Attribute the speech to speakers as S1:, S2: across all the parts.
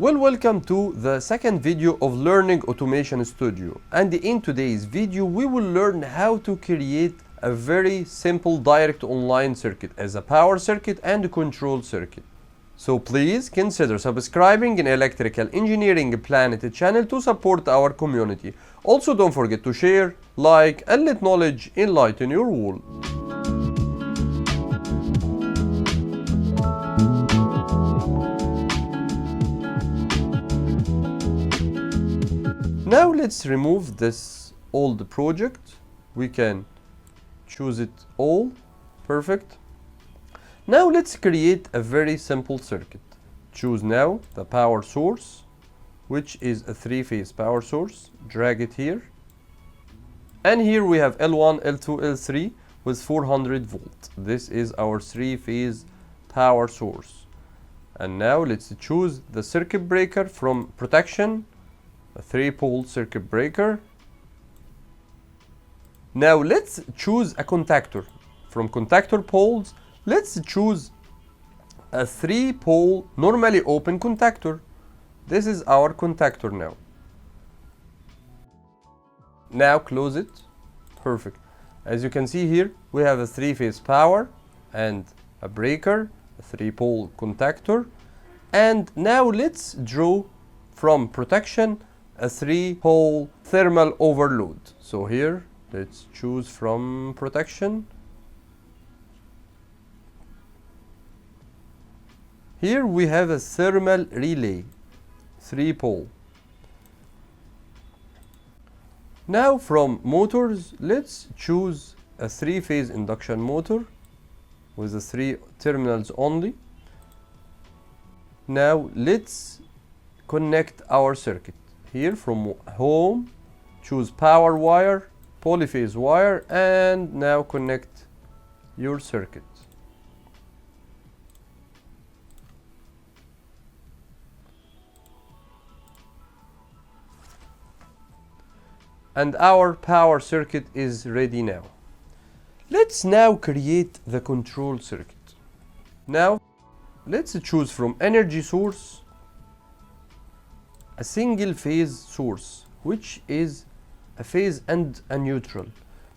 S1: Well, welcome to the second video of Learning Automation Studio, and in today's video we will learn how to create a very simple direct online circuit as a power circuit and a control circuit. So please consider subscribing in Electrical Engineering Planet channel to support our community. Also don't forget to share, like, and let knowledge enlighten your world. Now let's remove this old project. We can choose it all. Perfect. Now let's create a very simple circuit. Choose now the power source, which is a three-phase power source. Drag it here. And here we have L1, L2, L3 with 400 volts. This is our three-phase power source. And now let's choose the circuit breaker from protection. A 3-pole circuit breaker. Now let's choose a contactor. From contactor poles, let's choose a 3-pole normally open contactor. This is our contactor now. Now close it. Perfect. As you can see here, we have a 3-phase power and a breaker, a 3-pole contactor. And now let's draw from protection a 3-pole thermal overload. So here, let's choose from protection. Here we have a thermal relay, 3-pole. Now from motors, let's choose a 3-phase induction motor with the 3 terminals only. Now let's connect our circuit. Here from home, choose power wire, polyphase wire, and now connect your circuit. And our power circuit is ready now. Let's now create the control circuit. Now, let's choose from energy source a single phase source, which is a phase and a neutral,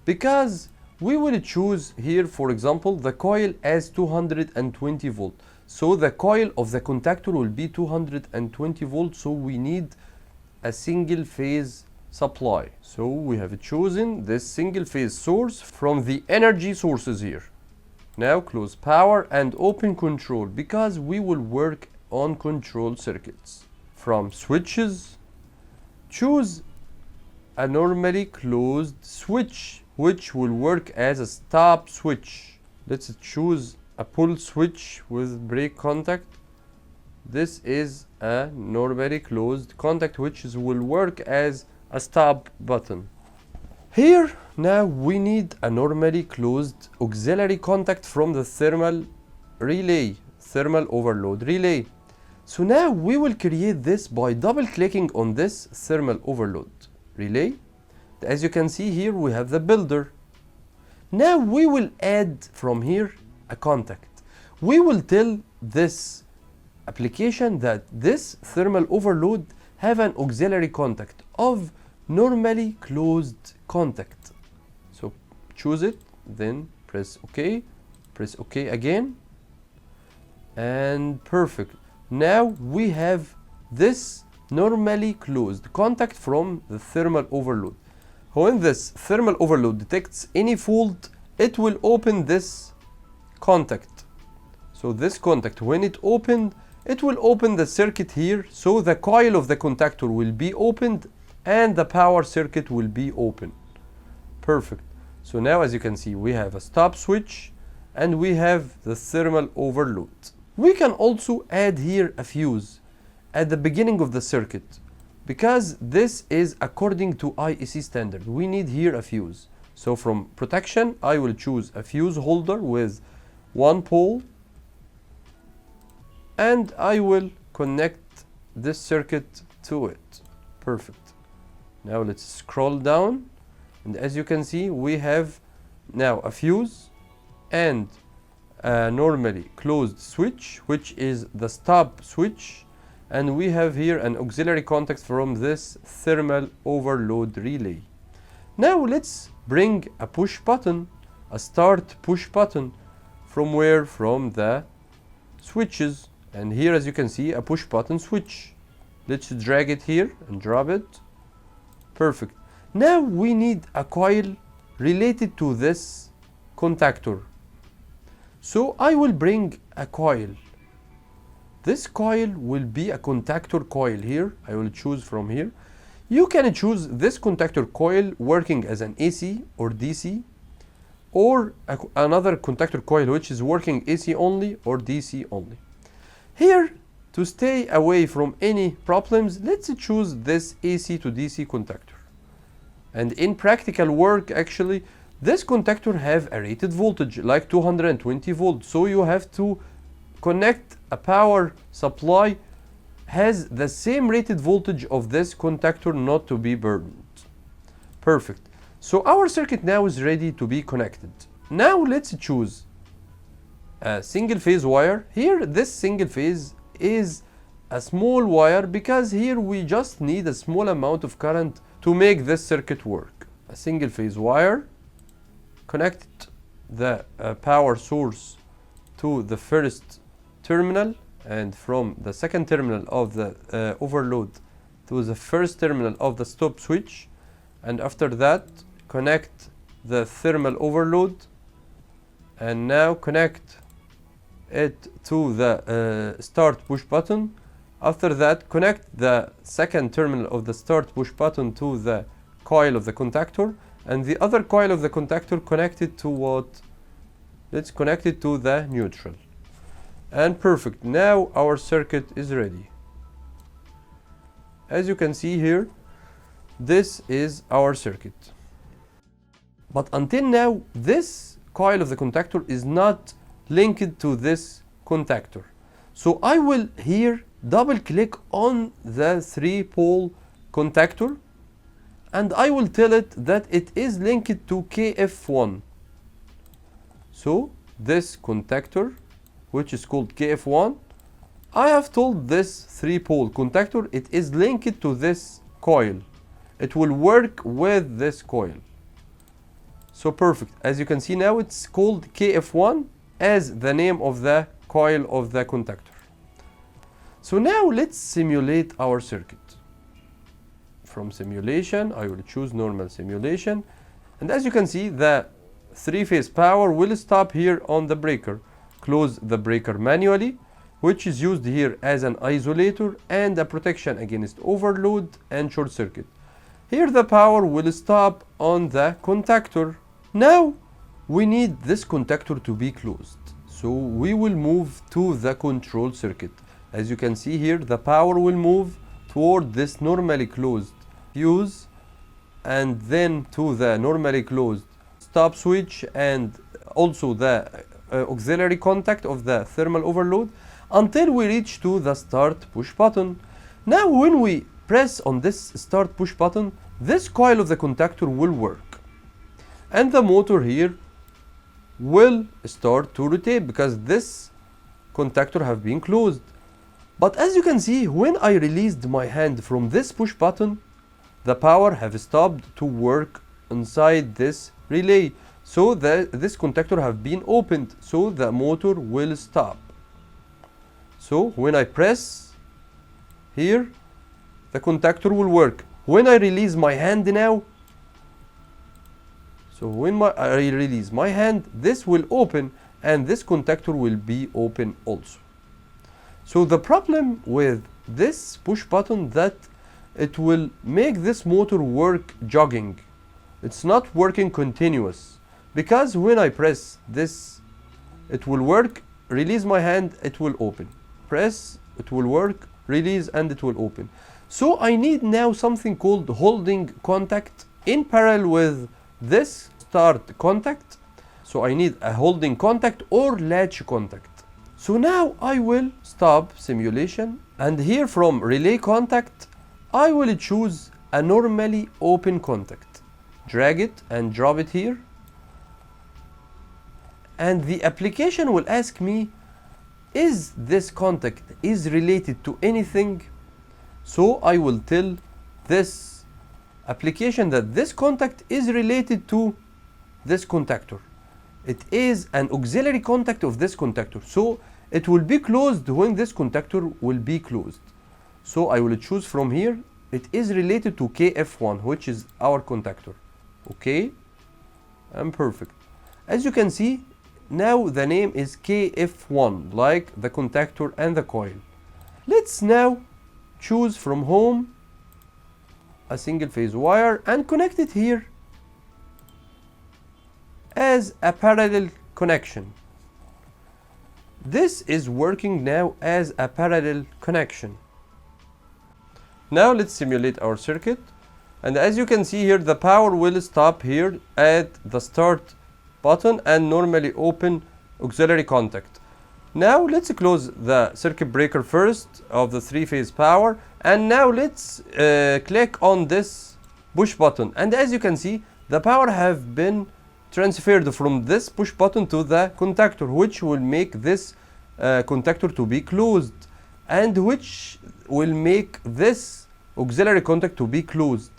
S1: because we will choose here, for example, the coil as 220 volt. So the coil of the contactor will be 220 volts, so we need a single phase supply. So we have chosen this single phase source from the energy sources here. Now close power and open control, because we will work on control circuits. From switches, choose a normally closed switch, which will work as a stop switch. Let's choose a pull switch with break contact. This is a normally closed contact, which will work as a stop button. Here, now we need a normally closed auxiliary contact from the thermal relay, thermal overload relay. So now we will create this by double clicking on this thermal overload relay. As you can see here, we have the builder. Now we will add from here a contact. We will tell this application that this thermal overload have an auxiliary contact of normally closed contact. So choose it, then press OK, press OK again, and perfect. Now we have this normally closed contact from the thermal overload. When this thermal overload detects any fault, it will open this contact. So this contact, when it opened, it will open the circuit here, so the coil of the contactor will be opened and the power circuit will be open. Perfect. So now, as you can see, we have a stop switch and we have the thermal overload. We can also add here a fuse at the beginning of the circuit, because this is according to IEC standard. We need here a fuse. So from protection, I will choose a fuse holder with 1 pole, and I will connect this circuit to it. Perfect. Now let's scroll down, and as you can see, we have now a fuse and a normally closed switch, which is the stop switch, and we have here an auxiliary contact from this thermal overload relay. Now let's bring a push button, a start push button, from where? From the switches. And here, as you can see, a push button switch. Let's drag it here and drop it. Perfect. Now we need a coil related to this contactor. So I will bring a coil. This coil will be a contactor coil here. I will choose from here. You can choose this contactor coil working as an AC or DC, or another contactor coil which is working AC only or DC only. Here, to stay away from any problems, let's choose this AC to DC contactor. And in practical work, actually, this contactor have a rated voltage like 220 volts. So you have to connect a power supply has the same rated voltage of this contactor not to be burned. Perfect. So our circuit now is ready to be connected. Now let's choose a single phase wire. Here this single phase is a small wire because here we just need a small amount of current to make this circuit work. A single phase wire, connect the power source to the first terminal, and from the second terminal of the overload to the first terminal of the stop switch, and after that connect the thermal overload, and now connect it to the start push button. After that, connect the second terminal of the start push button to the coil of the contactor, and the other coil of the contactor connected to what? Let's connect it to the neutral. And perfect. Now our circuit is ready. As you can see here, this is our circuit. But until now, this coil of the contactor is not linked to this contactor. So I will here double click on the 3-pole contactor, and I will tell it that it is linked to KF1. So this contactor, which is called KF1, I have told this 3-pole contactor it is linked to this coil. It will work with this coil. So perfect. As you can see now, it's called KF1 as the name of the coil of the contactor. So now let's simulate our circuit. From simulation, I will choose normal simulation. And as you can see, the 3-phase power will stop here on the breaker. Close the breaker manually, which is used here as an isolator and a protection against overload and short circuit. Here the power will stop on the contactor. Now we need this contactor to be closed. So we will move to the control circuit. As you can see here, the power will move toward this normally closed fuse, and then to the normally closed stop switch, and also the auxiliary contact of the thermal overload, until we reach to the start push button. Now when we press on this start push button, this coil of the contactor will work, and the motor here will start to rotate because this contactor have been closed. But as you can see, when I released my hand from this push button, the power have stopped to work inside this relay. So this contactor have been opened, so the motor will stop. So when I press here, the contactor will work. When I release my hand now, so when I release my hand, this will open, and this contactor will be open also. So the problem with this push button that it will make this motor work jogging. It's not working continuous, because when I press this, it will work, release my hand, it will open. Press, it will work, release, and it will open. So I need now something called holding contact in parallel with this start contact. So I need a holding contact or latch contact. So now I will stop simulation, and here from relay contact, I will choose a normally open contact. Drag it and drop it here. And the application will ask me is this contact is related to anything? So I will tell this application that this contact is related to this contactor. It is an auxiliary contact of this contactor. So it will be closed when this contactor will be closed. So I will choose from here. It is related to KF1, which is our contactor. Okay, and perfect. As you can see, now the name is KF1, like the contactor and the coil. Let's now choose from home a single phase wire and connect it here as a parallel connection. This is working now as a parallel connection. Now let's simulate our circuit, and as you can see here, the power will stop here at the start button and normally open auxiliary contact. Now let's close the circuit breaker first of the 3-phase power, and now let's click on this push button, and as you can see, the power have been transferred from this push button to the contactor, which will make this contactor to be closed, and which will make this auxiliary contact to be closed.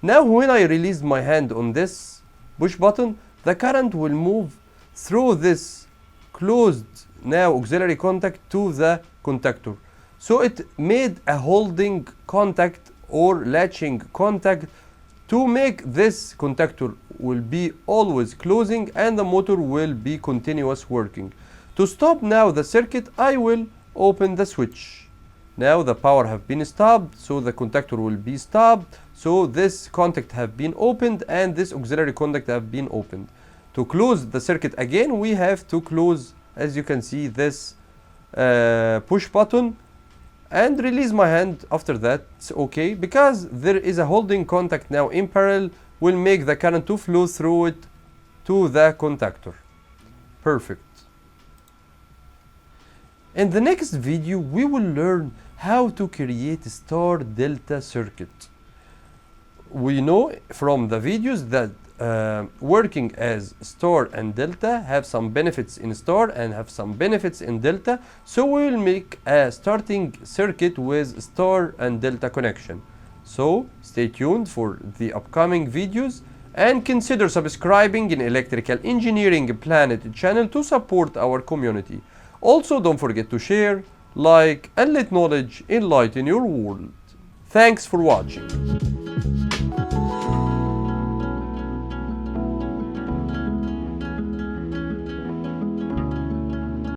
S1: Now when I release my hand on this push button, the current will move through this closed now auxiliary contact to the contactor. So it made a holding contact or latching contact to make this contactor will be always closing and the motor will be continuous working. To stop now the circuit, I will open the switch. Now the power have been stopped, so the contactor will be stopped. So this contact have been opened and this auxiliary contact have been opened. To close the circuit again, we have to close, as you can see, this push button and release my hand. After that, it's okay, because there is a holding contact now in parallel, will make the current to flow through it to the contactor. Perfect. In the next video, we will learn how to create a star-delta circuit. We know from the videos that working as star and delta have some benefits in star and have some benefits in delta. So we will make a starting circuit with star and delta connection. So stay tuned for the upcoming videos and consider subscribing in Electrical Engineering Planet channel to support our community. Also, don't forget to share, like, and let knowledge enlighten your world. Thanks for watching.